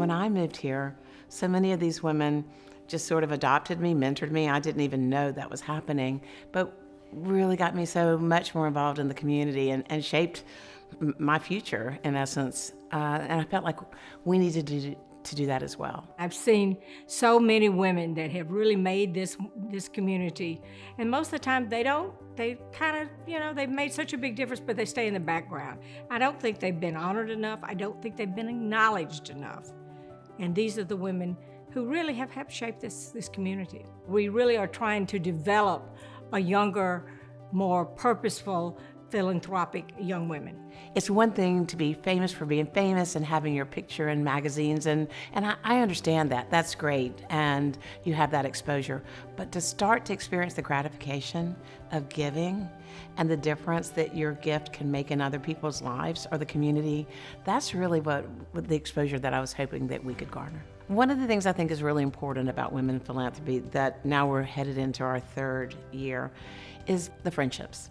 When I moved here, so many of these women just sort of adopted me, mentored me. I didn't even know that was happening, but really got me so much more involved in the community and shaped my future, in essence. And I felt like we needed to do that as well. I've seen so many women that have really made this community, and most of the time they kind of, they've made such a big difference, but they stay in the background. I don't think they've been honored enough. I don't think they've been acknowledged enough. And these are the women who really have helped shape this community. We really are trying to develop a younger, more purposeful, philanthropic young women. It's one thing to be famous for being famous and having your picture in magazines, and I understand that. That's great, and you have that exposure. But to start to experience the gratification of giving and the difference that your gift can make in other people's lives or the community, that's really what the exposure that I was hoping that we could garner. One of the things I think is really important about women in philanthropy, that now we're headed into our third year, is the friendships.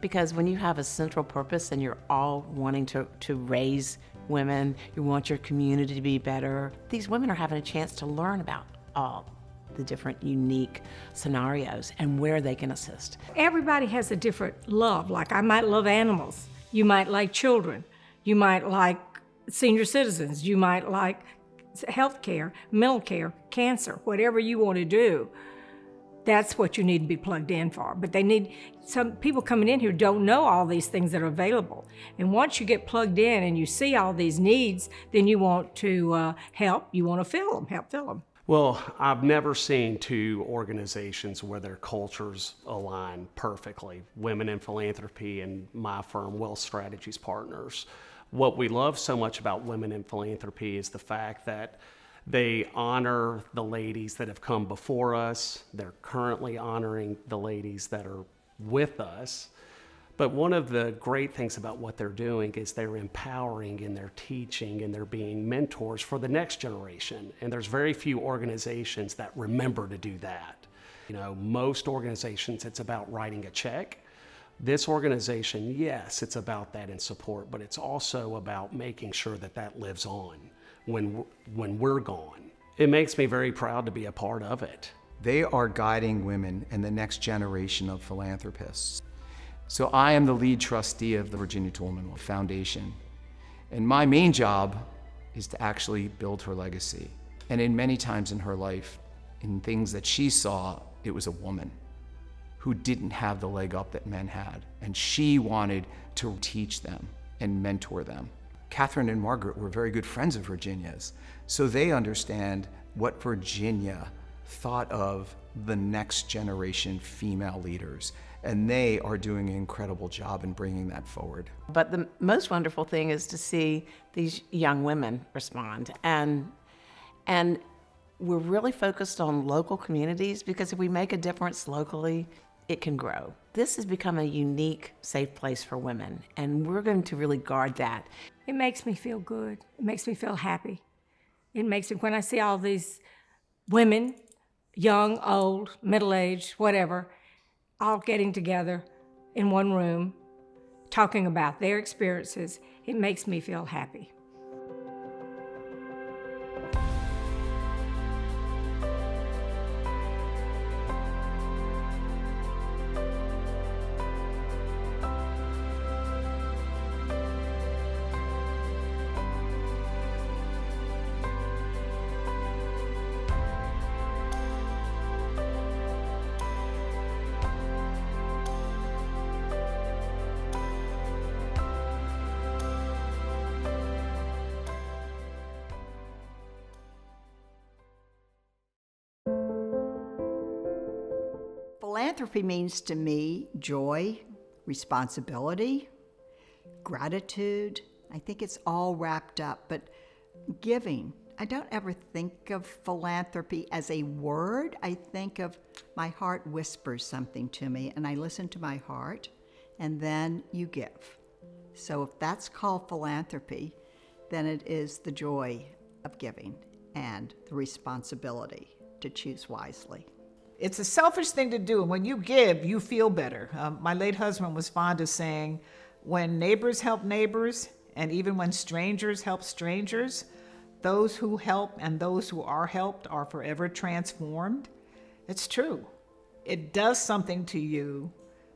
Because when you have a central purpose and you're all wanting to raise women, you want your community to be better, these women are having a chance to learn about all the different unique scenarios and where they can assist. Everybody has a different love. Like, I might love animals. You might like children. You might like senior citizens. You might like health care, mental care, cancer, whatever you want to do. That's what you need to be plugged in for. But some people coming in here don't know all these things that are available. And once you get plugged in and you see all these needs, then you want to help. You want to help fill them. Well, I've never seen two organizations where their cultures align perfectly. Women in Philanthropy and my firm, Wealth Strategies Partners. What we love so much about Women in Philanthropy is the fact that they honor the ladies that have come before us. They're currently honoring the ladies that are with us. But one of the great things about what they're doing is they're empowering and they're teaching and they're being mentors for the next generation. And there's very few organizations that remember to do that. Most organizations, it's about writing a check. This organization, yes, it's about that and support, but it's also about making sure that that lives on when we're gone. It makes me very proud to be a part of it. They are guiding women and the next generation of philanthropists. So I am the lead trustee of the Virginia Toolman Foundation. And my main job is to actually build her legacy. And in many times in her life, in things that she saw, it was a woman who didn't have the leg up that men had. And she wanted to teach them and mentor them. Catherine and Margaret were very good friends of Virginia's, so they understand what Virginia thought of the next generation female leaders, and they are doing an incredible job in bringing that forward. But the most wonderful thing is to see these young women respond, and we're really focused on local communities, because if we make a difference locally, it can grow. This has become a unique, safe place for women, and we're going to really guard that. It makes me feel good. It makes me feel happy. It makes me, when I see all these women, young, old, middle-aged, whatever, all getting together in one room, talking about their experiences, it makes me feel happy. Philanthropy means to me joy, responsibility, gratitude. I think it's all wrapped up, but giving. I don't ever think of philanthropy as a word. I think of my heart whispers something to me, and I listen to my heart, and then you give. So if that's called philanthropy, then it is the joy of giving and the responsibility to choose wisely. It's a selfish thing to do, and when you give, you feel better. My late husband was fond of saying, when neighbors help neighbors, and even when strangers help strangers, those who help and those who are helped are forever transformed. It's true. It does something to you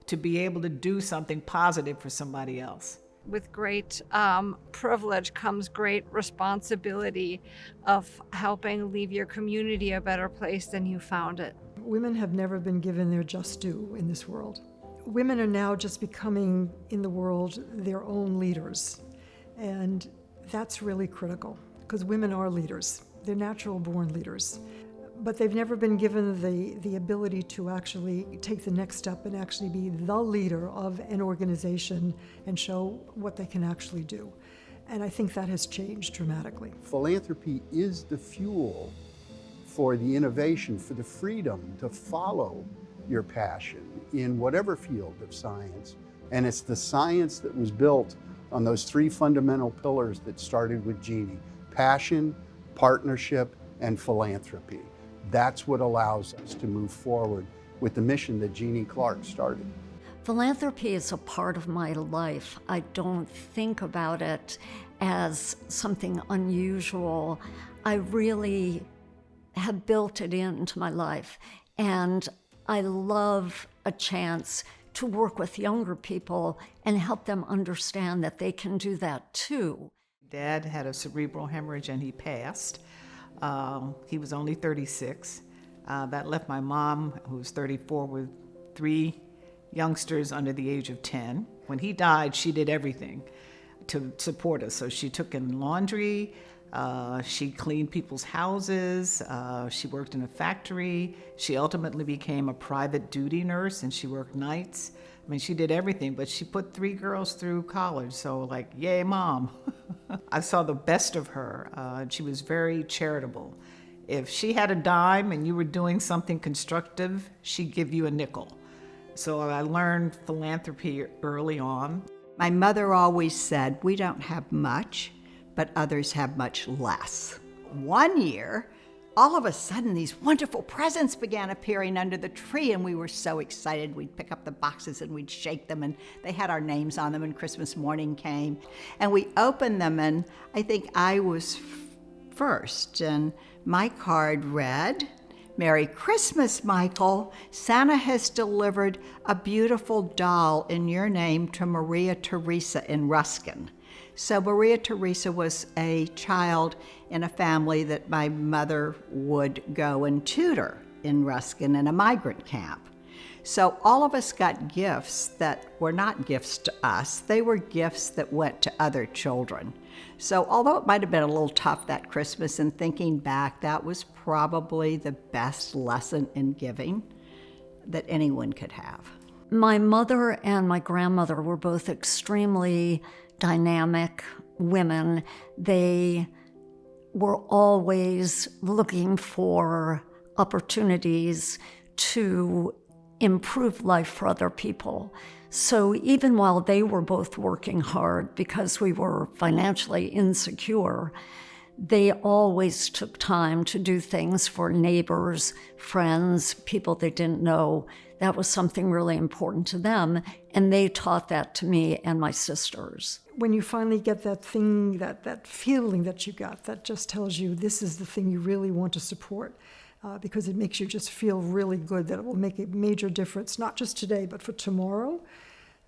to be able to do something positive for somebody else. With great privilege comes great responsibility of helping leave your community a better place than you found it. Women have never been given their just due in this world. Women are now just becoming, in the world, their own leaders. And that's really critical, because women are leaders. They're natural-born leaders. But they've never been given the ability to actually take the next step and actually be the leader of an organization and show what they can actually do. And I think that has changed dramatically. Philanthropy is the fuel for the innovation, for the freedom to follow your passion in whatever field of science. And it's the science that was built on those three fundamental pillars that started with Jeannie: passion, partnership, and philanthropy. That's what allows us to move forward with the mission that Jeannie Clark started. Philanthropy is a part of my life. I don't think about it as something unusual. I really have built it into my life, and I love a chance to work with younger people and help them understand that they can do that too. Dad had a cerebral hemorrhage and he passed. He was only 36. That left my mom, who was 34, with 3 youngsters under the age of 10. When he died, she did everything to support us. So she took in laundry, she cleaned people's houses, she worked in a factory. She ultimately became a private duty nurse and she worked nights. I mean, she did everything, but she put 3 girls through college. So like, yay, Mom. I saw the best of her. She was very charitable. If she had a dime and you were doing something constructive, she'd give you a nickel. So I learned philanthropy early on. My mother always said, we don't have much, but others have much less. One year, all of a sudden, these wonderful presents began appearing under the tree, and we were so excited. We'd pick up the boxes and we'd shake them, and they had our names on them, and Christmas morning came. And we opened them, and I think I was first, and my card read, "Merry Christmas, Michael. Santa has delivered a beautiful doll in your name to Maria Teresa in Ruskin." So Maria Teresa was a child in a family that my mother would go and tutor in Ruskin in a migrant camp. So all of us got gifts that were not gifts to us. They were gifts that went to other children. So although it might have been a little tough that Christmas, and thinking back, that was probably the best lesson in giving that anyone could have. My mother and my grandmother were both extremely dynamic women. They were always looking for opportunities to improve life for other people. So even while they were both working hard because we were financially insecure, they always took time to do things for neighbors, friends, people they didn't know. That was something really important to them, and they taught that to me and my sisters. When you finally get that thing, that feeling that you got, that just tells you this is the thing you really want to support, because it makes you just feel really good that it will make a major difference, not just today, but for tomorrow.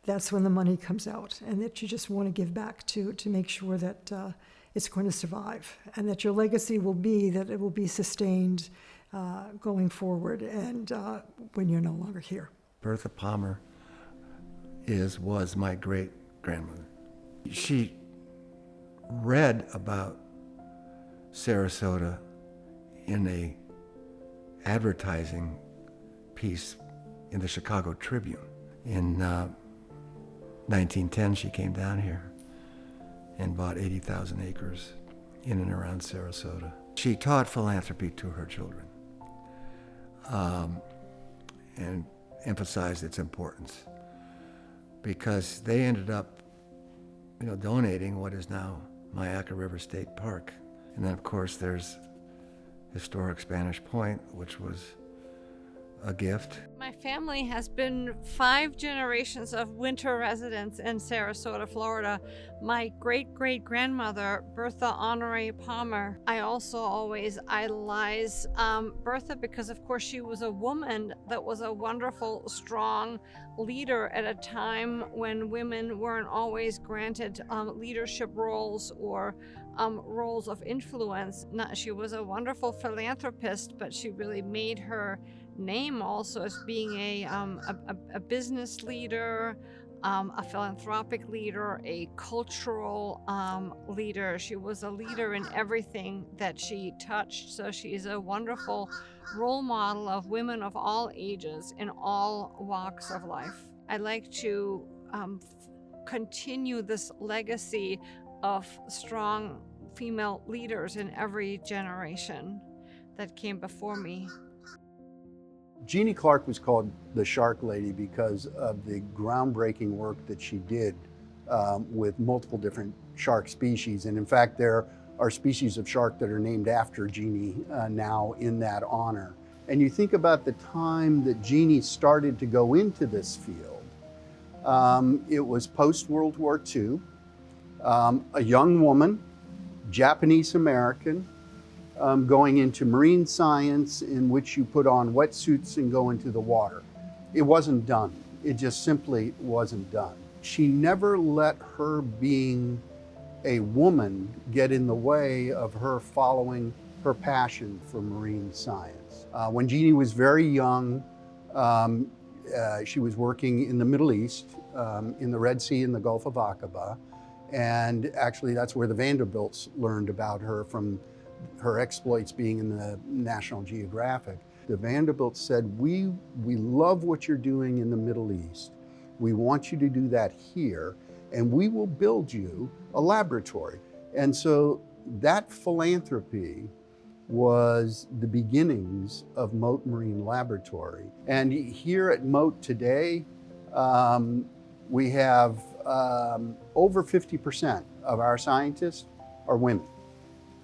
That's when the money comes out, and that you just want to give back to make sure that it's going to survive, and that your legacy will be that it will be sustained going forward, and when you're no longer here. Bertha Palmer was my great-grandmother. She read about Sarasota in a advertising piece in the Chicago Tribune. In 1910, she came down here and bought 80,000 acres in and around Sarasota. She taught philanthropy to her children and emphasized its importance, because they ended up donating what is now Mayaca River State Park. And then, of course, there's historic Spanish Point, which was a gift. My family has been 5 generations of winter residents in Sarasota, Florida. My great-great-grandmother, Bertha Honore Palmer, I also always idolize Bertha because, of course, she was a woman that was a wonderful, strong leader at a time when women weren't always granted leadership roles or roles of influence. She was a wonderful philanthropist, but she really made her name also as being a business leader, a philanthropic leader, a cultural leader. She was a leader in everything that she touched. So she's a wonderful role model of women of all ages in all walks of life. I'd like to continue this legacy of strong female leaders in every generation that came before me. Jeannie Clark was called the Shark Lady because of the groundbreaking work that she did with multiple different shark species. And in fact, there are species of shark that are named after Jeannie now in that honor. And you think about the time that Jeannie started to go into this field. It was post-World War II, a young woman, Japanese American, going into marine science in which you put on wetsuits and go into the water. It wasn't done. It just simply wasn't done. She never let her being a woman get in the way of her following her passion for marine science. When Jeannie was very young, she was working in the Middle East, in the Red Sea and the Gulf of Aqaba. And actually that's where the Vanderbilts learned about her, from her exploits being in the National Geographic. The Vanderbilts said, we love what you're doing in the Middle East. We want you to do that here, and we will build you a laboratory. And so that philanthropy was the beginnings of Mote Marine Laboratory. And here at Mote today, we have over 50% of our scientists are women.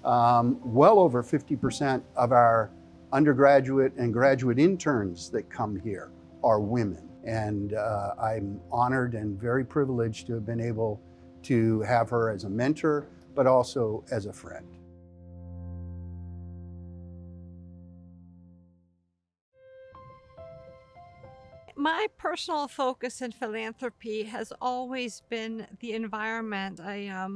Well over 50% of our undergraduate and graduate interns that come here are women. And I'm honored and very privileged to have been able to have her as a mentor, but also as a friend. My personal focus in philanthropy has always been the environment. I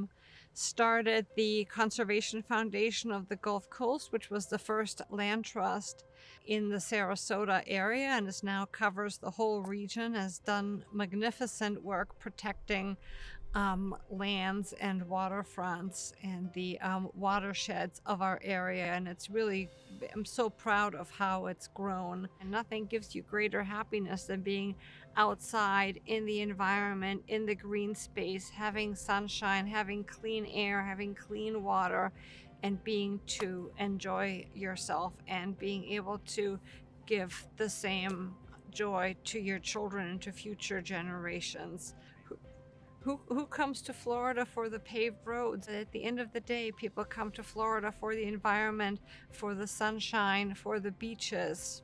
started the Conservation Foundation of the Gulf Coast, which was the first land trust in the Sarasota area, and it now covers the whole region, has done magnificent work protecting lands and waterfronts and the watersheds of our area. And it's really, I'm so proud of how it's grown. And nothing gives you greater happiness than being outside in the environment, in the green space, having sunshine, having clean air, having clean water, and being to enjoy yourself and being able to give the same joy to your children and to future generations. Who comes to Florida for the paved roads? At the end of the day, people come to Florida for the environment, for the sunshine, for the beaches,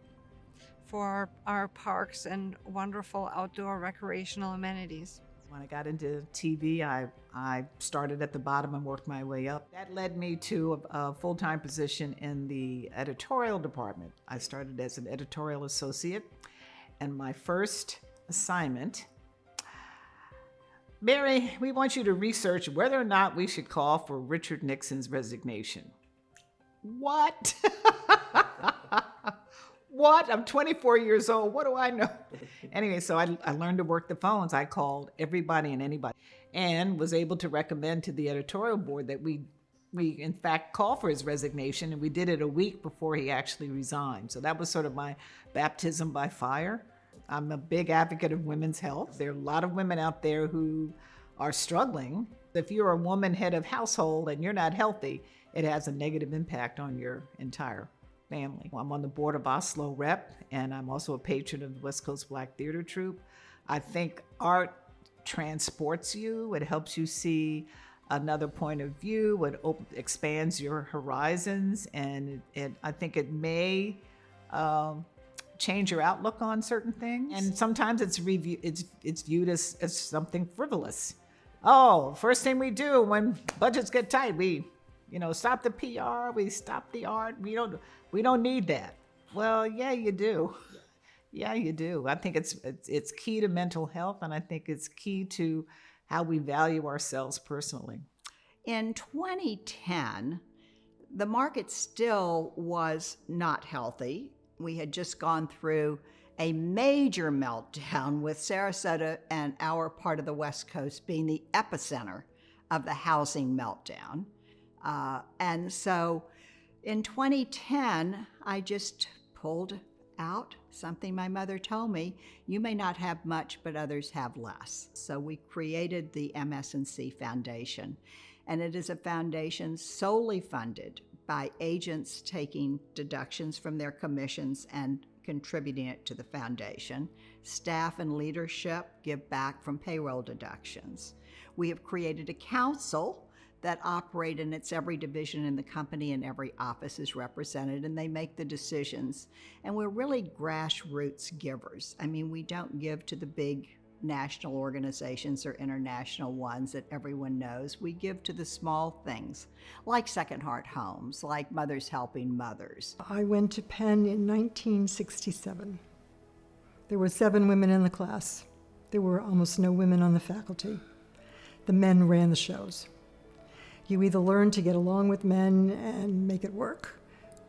for our parks and wonderful outdoor recreational amenities. When I got into TV, I started at the bottom and worked my way up. That led me to a full-time position in the editorial department. I started as an editorial associate, and my first assignment, Mary, we want you to research whether or not we should call for Richard Nixon's resignation. What? What? I'm 24 years old. What do I know? Anyway, so I learned to work the phones. I called everybody and anybody and was able to recommend to the editorial board that we in fact call for his resignation, and we did it a week before he actually resigned. So that was sort of my baptism by fire. I'm a big advocate of women's health. There are a lot of women out there who are struggling. If you're a woman head of household and you're not healthy, it has a negative impact on your entire family. I'm on the board of Oslo Rep, and I'm also a patron of the West Coast Black Theater Troupe. I think art transports you. It helps you see another point of view. It expands your horizons, and I think it may change your outlook on certain things. And sometimes it's viewed as something frivolous. Oh, first thing we do when budgets get tight, we stop the PR, we stop the art. We don't need that. Well, yeah, you do. Yeah, you do. I think it's key to mental health, and I think it's key to how we value ourselves personally. In 2010, the market still was not healthy. We had just gone through a major meltdown with Sarasota and our part of the West Coast being the epicenter of the housing meltdown. And so in 2010, I just pulled out something my mother told me: you may not have much, but others have less. So we created the MS&C Foundation, and it is a foundation solely funded by agents taking deductions from their commissions and contributing it to the foundation. Staff and leadership give back from payroll deductions. We have created a council that operate, and it's every division in the company and every office is represented, and they make the decisions. And we're really grassroots givers. I mean, we don't give to the big national organizations or international ones that everyone knows. We give to the small things, like Second Heart Homes, like Mothers Helping Mothers. I went to Penn in 1967. There were 7 women in the class. There were almost no women on the faculty. The men ran the shows. You either learned to get along with men and make it work,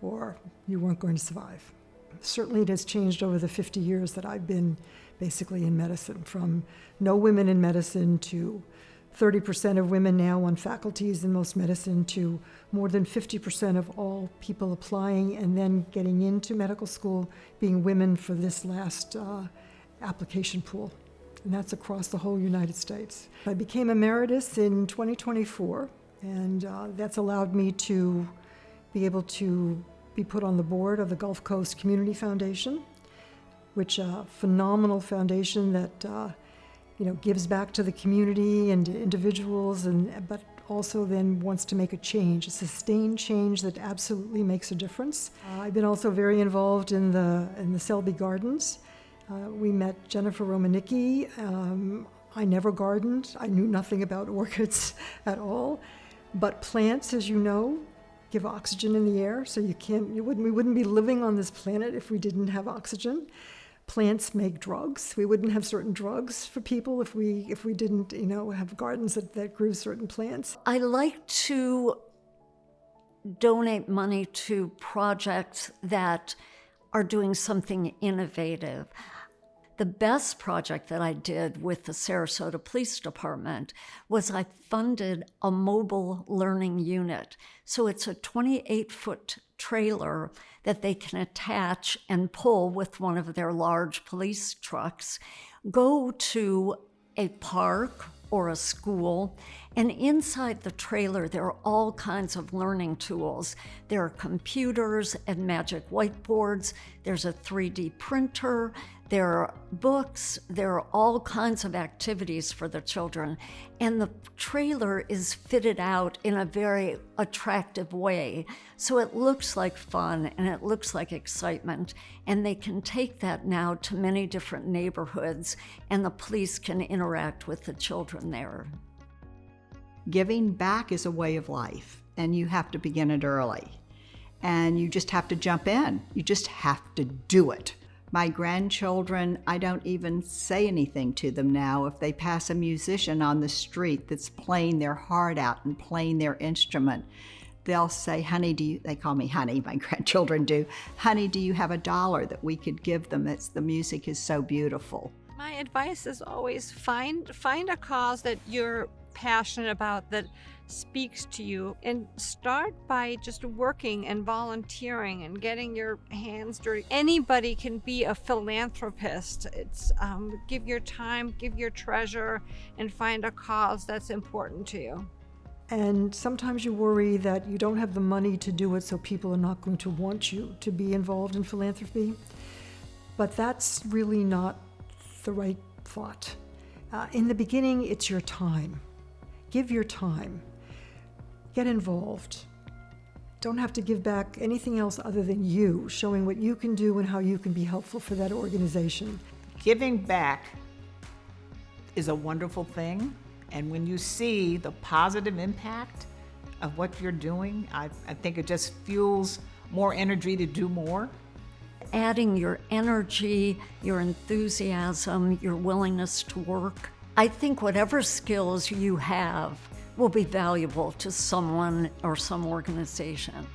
or you weren't going to survive. Certainly it has changed over the 50 years that I've been basically in medicine, from no women in medicine to 30% of women now on faculties in most medicine to more than 50% of all people applying and then getting into medical school being women for this last application pool. And that's across the whole United States. I became emeritus in 2024, and that's allowed me to be able to be put on the board of the Gulf Coast Community Foundation, which a phenomenal foundation that gives back to the community and to individuals, but also then wants to make a change, a sustained change that absolutely makes a difference. I've been also very involved in the Selby Gardens. We met Jennifer Romanicki. I never gardened. I knew nothing about orchids at all, but plants, as you know, give oxygen in the air, so we wouldn't be living on this planet if we didn't have oxygen. Plants make drugs. We wouldn't have certain drugs for people if we didn't, have gardens that grew certain plants. I like to donate money to projects that are doing something innovative. The best project that I did with the Sarasota Police Department was I funded a mobile learning unit. So it's a 28-foot trailer that they can attach and pull with one of their large police trucks, go to a park or a school, and inside the trailer there are all kinds of learning tools. There are computers and magic whiteboards, there's a 3D printer, there are books, there are all kinds of activities for the children, and the trailer is fitted out in a very attractive way. So it looks like fun and it looks like excitement, and they can take that now to many different neighborhoods, and the police can interact with the children there. Giving back is a way of life, and you have to begin it early. And you just have to jump in. You just have to do it. My grandchildren, I don't even say anything to them now. If they pass a musician on the street that's playing their heart out and playing their instrument, they'll say, honey, they call me honey, my grandchildren do, honey, do you have $1 that we could give them? The music is so beautiful. My advice is always find a cause that you're passionate about, that speaks to you, and start by just working and volunteering and getting your hands dirty. Anybody can be a philanthropist. It's give your time, give your treasure, and find a cause that's important to you. And sometimes you worry that you don't have the money to do it, so people are not going to want you to be involved in philanthropy. But that's really not the right thought. In the beginning, it's your time. Give your time. Get involved. don't have to give back anything else other than you, showing what you can do and how you can be helpful for that organization. Giving back is a wonderful thing, and when you see the positive impact of what you're doing, I think it just fuels more energy to do more. Adding your energy, your enthusiasm, your willingness to work. I think whatever skills you have will be valuable to someone or some organization.